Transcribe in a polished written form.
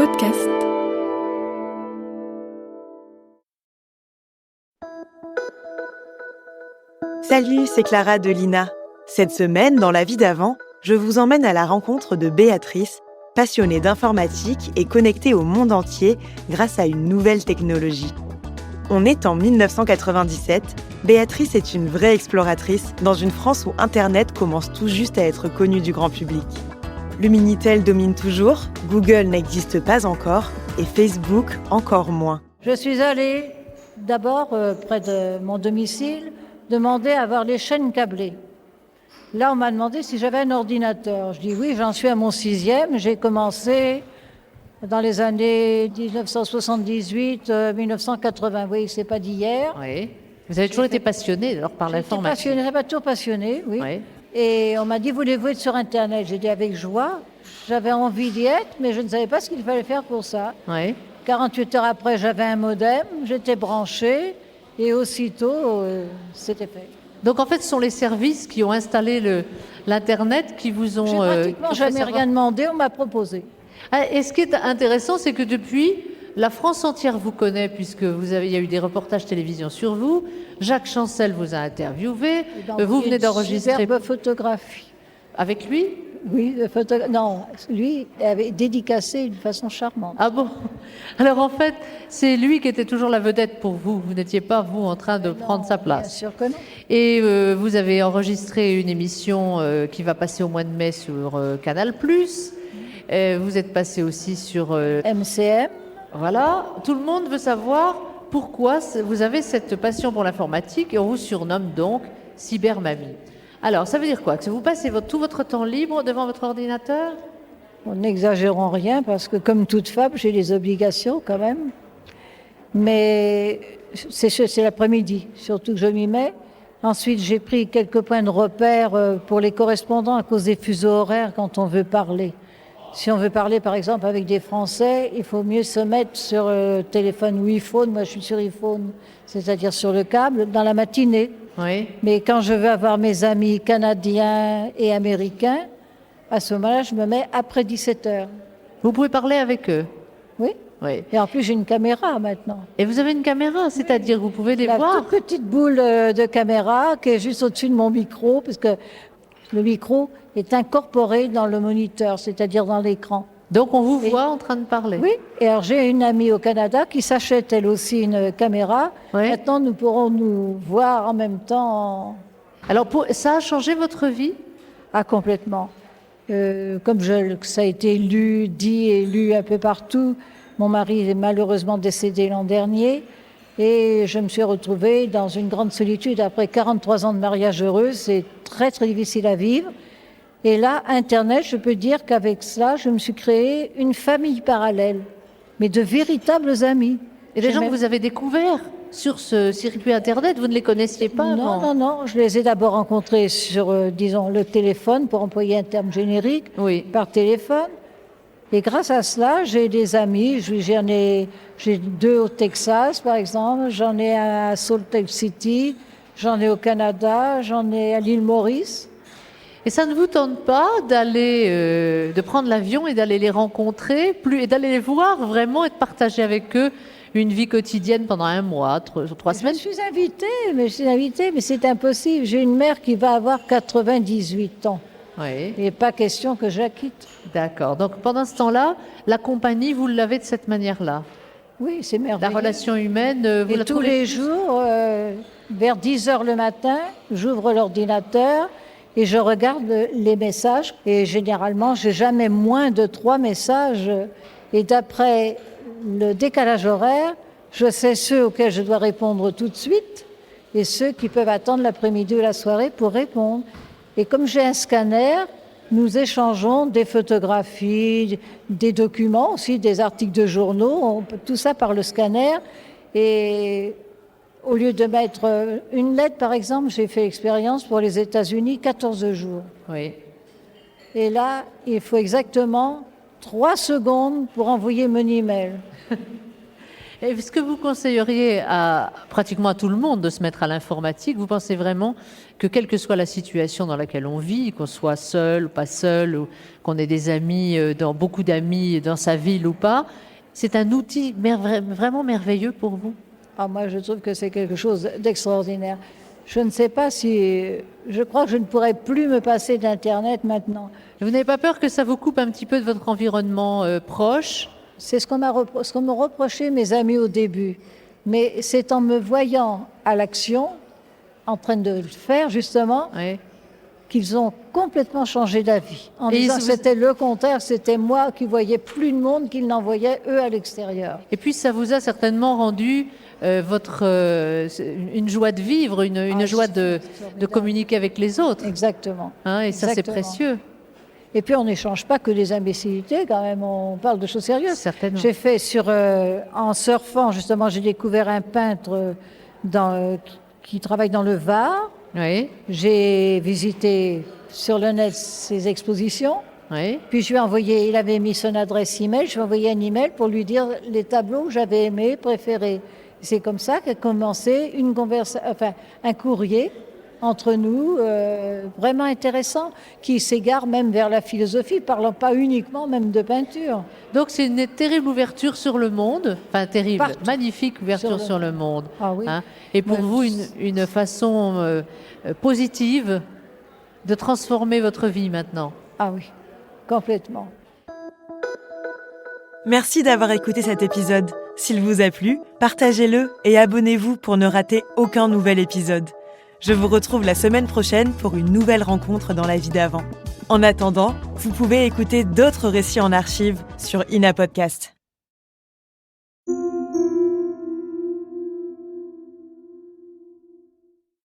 podcast. Salut, c'est Clara de l'INA. Cette semaine, dans La vie d'avant, je vous emmène à la rencontre de Béatrice, passionnée d'informatique et connectée au monde entier grâce à une nouvelle technologie. On est en 1997, Béatrice est une vraie exploratrice dans une France où Internet commence tout juste à être connu du grand public. Le Minitel domine toujours, Google n'existe pas encore et Facebook encore moins. Je suis allée d'abord près de mon domicile demander à avoir les chaînes câblées. Là, on m'a demandé si j'avais un ordinateur. Je dis oui, j'en suis à mon 6e. J'ai commencé dans les années 1978, 1980. Oui, c'est pas d'hier. Oui. Vous avez toujours été passionnée alors par l'informatique. J'ai pas toujours passionnée, oui. Oui. Et on m'a dit, voulez-vous être sur Internet? J'ai dit avec joie. J'avais envie d'y être, mais je ne savais pas ce qu'il fallait faire pour ça. Oui. 48 heures après, j'avais un modem, j'étais branchée. Et aussitôt, c'était fait. Donc en fait, ce sont les services qui ont installé l'Internet qui vous ont... J'ai pratiquement jamais rien demandé, on m'a proposé. Et ce qui est intéressant, c'est que depuis, la France entière vous connaît, puisque il y a eu des reportages télévision sur vous. Jacques Chancel vous a interviewé. Vous venez d'enregistrer... Une superbe photographie. Avec lui? Oui, non, lui avait dédicacé d'une façon charmante. Ah bon? Alors en fait, c'est lui qui était toujours la vedette pour vous. Vous n'étiez pas, vous, en train de prendre sa place. Bien sûr que non. Et vous avez enregistré une émission qui va passer au mois de mai sur Canal+. Vous êtes passé aussi sur... MCM. Voilà. Tout le monde veut savoir pourquoi vous avez cette passion pour l'informatique et on vous surnomme donc Cybermamie. Alors, ça veut dire quoi? Que vous passez tout votre temps libre devant votre ordinateur? N'exagérons rien, parce que comme toute femme, j'ai des obligations quand même. Mais c'est l'après-midi, surtout que je m'y mets. Ensuite, j'ai pris quelques points de repère pour les correspondants à cause des fuseaux horaires quand on veut parler. Si on veut parler, par exemple, avec des Français, il faut mieux se mettre sur téléphone ou iPhone. Moi, je suis sur iPhone, c'est-à-dire sur le câble, dans la matinée. Oui. Mais quand je veux avoir mes amis canadiens et américains, à ce moment-là, je me mets après 17 heures. Vous pouvez parler avec eux? Oui. Oui. Et en plus, j'ai une caméra maintenant. Et vous avez une caméra, c'est-à-dire que vous pouvez les voir? La toute petite boule de caméra qui est juste au-dessus de mon micro, parce que le micro est incorporé dans le moniteur, c'est-à-dire dans l'écran. Donc on vous voit en train de parler? Oui, et alors j'ai une amie au Canada qui s'achète elle aussi une caméra. Oui. Maintenant, nous pourrons nous voir en même temps. Alors ça a changé votre vie? Ah, complètement. Comme ça a été dit et lu un peu partout, mon mari est malheureusement décédé l'an dernier et je me suis retrouvée dans une grande solitude après 43 ans de mariage heureux. C'est très très difficile à vivre. Et là, Internet, je peux dire qu'avec cela, je me suis créé une famille parallèle, mais de véritables amis. Et les gens que vous avez découverts sur ce circuit Internet, vous ne les connaissiez pas avant? Non, je les ai d'abord rencontrés sur, disons, le téléphone, pour employer un terme générique, Oui. par téléphone. Et grâce à cela, j'ai des amis. J'ai 2 au Texas, par exemple. J'en ai à Salt Lake City. J'en ai au Canada. J'en ai à l'île Maurice. Et ça ne vous tente pas de prendre l'avion et d'aller les rencontrer, et d'aller les voir vraiment et de partager avec eux une vie quotidienne pendant 1 mois, 3 semaines? Je suis invitée, mais c'est impossible. J'ai une mère qui va avoir 98 ans. Oui. Il n'est pas question que je la quitte. D'accord. Donc pendant ce temps-là, la compagnie, vous l'avez de cette manière-là? Oui, c'est merveilleux. La relation humaine, vous Et la tous trouvez les jours, vers 10 heures le matin, j'ouvre l'ordinateur et je regarde les messages. Et généralement, j'ai jamais moins de 3 messages. Et d'après le décalage horaire, je sais ceux auxquels je dois répondre tout de suite et ceux qui peuvent attendre l'après-midi ou la soirée pour répondre. Et comme j'ai un scanner, nous échangeons des photographies, des documents aussi, des articles de journaux, tout ça par le scanner. Et au lieu de mettre une lettre, par exemple, j'ai fait l'expérience pour les États-Unis, 14 jours. Oui. Et là, il faut exactement 3 secondes pour envoyer mon email. Est-ce que vous conseilleriez à pratiquement à tout le monde de se mettre à l'informatique? Vous pensez vraiment que quelle que soit la situation dans laquelle on vit, qu'on soit seul ou pas seul, ou qu'on ait des amis, beaucoup d'amis dans sa ville ou pas, c'est un outil vraiment merveilleux pour vous? Ah, moi, je trouve que c'est quelque chose d'extraordinaire. Je ne sais pas si... Je crois que je ne pourrais plus me passer d'Internet maintenant. Vous n'avez pas peur que ça vous coupe un petit peu de votre environnement proche? C'est ce qu'on me reprochait mes amis au début. Mais c'est en me voyant à l'action, en train de le faire justement, Oui. qu'ils ont complètement changé d'avis. En Et disant ils- que c'était le contraire, c'était moi qui voyais plus de monde qu'ils n'en voyaient eux à l'extérieur. Et puis ça vous a certainement rendu une joie de vivre, une joie de communiquer avec les autres. Exactement. Hein, et ça, c'est Exactement. précieux. Et puis on n'échange pas que des imbécilités quand même, on parle de choses sérieuses. Certainement. J'ai fait en surfant, justement, j'ai découvert un peintre qui travaille dans le Var. Oui, J'ai visité sur le net ses expositions. oui. Puis je lui ai envoyé, il avait mis son adresse email, je lui ai envoyé un email pour lui dire les tableaux que j'avais aimés, préférés. C'est comme ça qu'a commencé un courrier entre nous, vraiment intéressant, qui s'égare même vers la philosophie, parlant pas uniquement même de peinture. Donc c'est une terrible ouverture sur le monde, enfin terrible, Partout. magnifique ouverture sur le monde. Ah oui. Hein. Et pour Ouais. vous, une façon positive de transformer votre vie maintenant. Ah oui, complètement. Merci d'avoir écouté cet épisode. S'il vous a plu, partagez-le et abonnez-vous pour ne rater aucun nouvel épisode. Je vous retrouve la semaine prochaine pour une nouvelle rencontre dans la vie d'avant. En attendant, vous pouvez écouter d'autres récits en archive sur Ina Podcast.